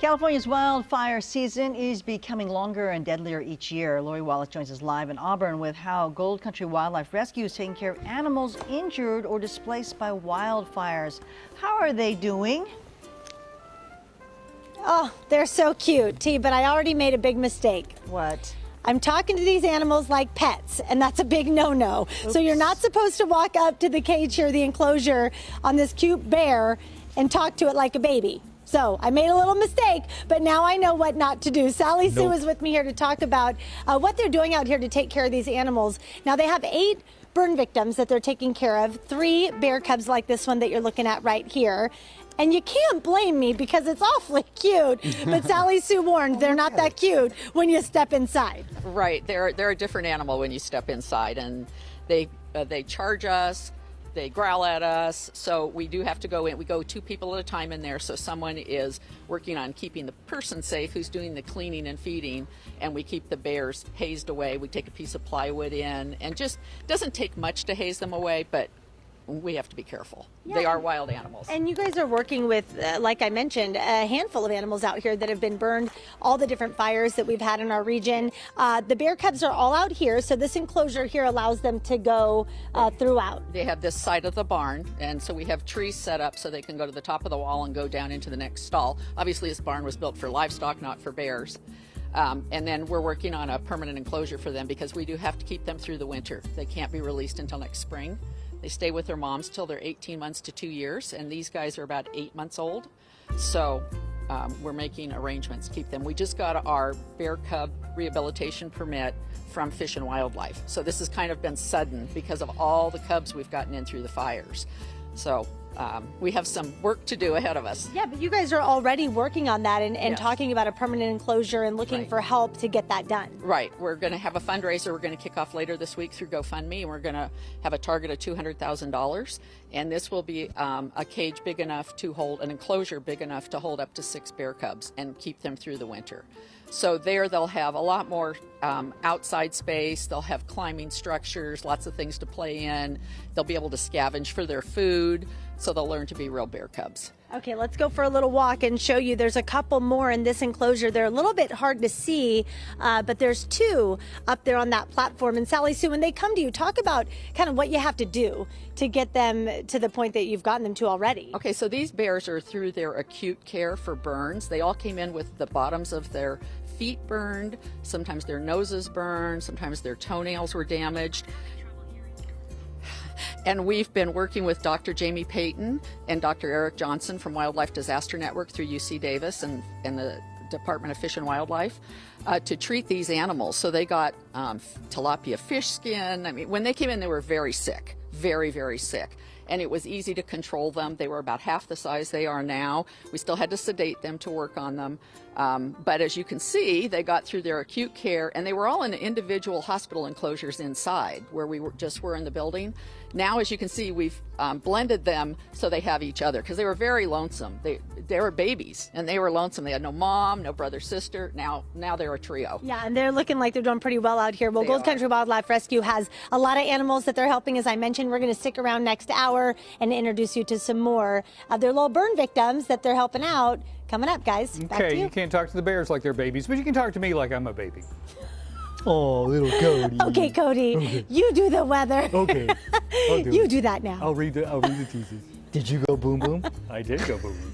California's wildfire season is becoming longer and deadlier each year. Lori Wallace joins us live in Auburn with how Gold Country Wildlife Rescue is taking care of animals injured or displaced by wildfires. How are they doing? Oh, they're so cute, T, but I already made a big mistake. What? I'm talking to these animals like pets, and that's a big no-no. So you're not supposed to walk up to the cage here, the enclosure, on this cute bear and talk to it like a baby. So I made a little mistake, but now I know what not to do. Sally Sue is with me here to talk about what they're doing out here to take care of these animals. Now they have 8 burn victims that they're taking care of, 3 bear cubs like this one that you're looking at right here. And you can't blame me because it's awfully cute. But Sally Sue warned they're not that cute when you step inside. Right, they're a different animal when you step inside, and they charge us. They growl at us, so we do have to go in. We go 2 people at a time in there, so someone is working on keeping the person safe who's doing the cleaning and feeding, and we keep the bears hazed away. We take a piece of plywood in, and just doesn't take much to haze them away, but we have to be careful. Yeah. They are wild animals. And you guys are working with, like I mentioned, a handful of animals out here that have been burned, all the different fires that we've had in our region. The bear cubs are all out here, so this enclosure here allows them to go throughout. They have this side of the barn, and so we have trees set up so they can go to the top of the wall and go down into the next stall. Obviously, this barn was built for livestock, not for bears. And then we're working on a permanent enclosure for them because we do have to keep them through the winter. They can't be released until next spring. They stay with their moms till they're 18 months to 2 years, and these guys are about 8 months old. So we're making arrangements to keep them. We just got our bear cub rehabilitation permit from Fish and Wildlife. So this has kind of been sudden because of all the cubs we've gotten in through the fires. So we have some work to do ahead of us. Yeah, but you guys are already working on that and Yes. talking about a permanent enclosure and looking for help to get that done. Right. We're going to have a fundraiser we're going to kick off later this week through GoFundMe, and we're going to have a target of $200,000. And this will be a cage big enough to hold, an enclosure big enough to hold up to 6 bear cubs and keep them through the winter. So there they'll have a lot more outside space. They'll have climbing structures, lots of things to play in. They'll be able to scavenge for their food, so they'll learn to be real bear cubs. Okay, let's go for a little walk and show you. There's a couple more in this enclosure. They're a little bit hard to see, but there's 2 up there on that platform. And Sally Sue, when they come to you, talk about kind of what you have to do to get them to the point that you've gotten them to already. Okay, so these bears are through their acute care for burns. They all came in with the bottoms of their feet burned, sometimes their noses burned, sometimes their toenails were damaged. And we've been working with Dr. Jamie Payton and Dr. Eric Johnson from Wildlife Disaster Network through UC Davis and the Department of Fish and Wildlife to treat these animals. So they got tilapia fish skin. I mean, when they came in, they were very sick, very, very sick. And it was easy to control them. They were about half the size they are now. We still had to sedate them to work on them. But as you can see, they got through their acute care, and they were all in individual hospital enclosures inside where we were in the building. Now, as you can see, we've blended them so they have each other because they were very lonesome. They were babies, and they were lonesome. They had no mom, no brother, sister. Now they're a trio. Yeah, and they're looking like they're doing pretty well out here. Well, Gold Country Wildlife Rescue has a lot of animals that they're helping. As I mentioned, we're going to stick around next hour and introduce you to some more of their little burn victims that they're helping out. Coming up, guys. Back to Okay, you. you can't talk to the bears like they're babies, but you can talk to me like I'm a baby. Oh, little Cody. Okay, Cody, Okay. you do the weather. Okay, I'll do You it. do that now. I'll read the thesis. Did you go boom boom? I did go boom boom.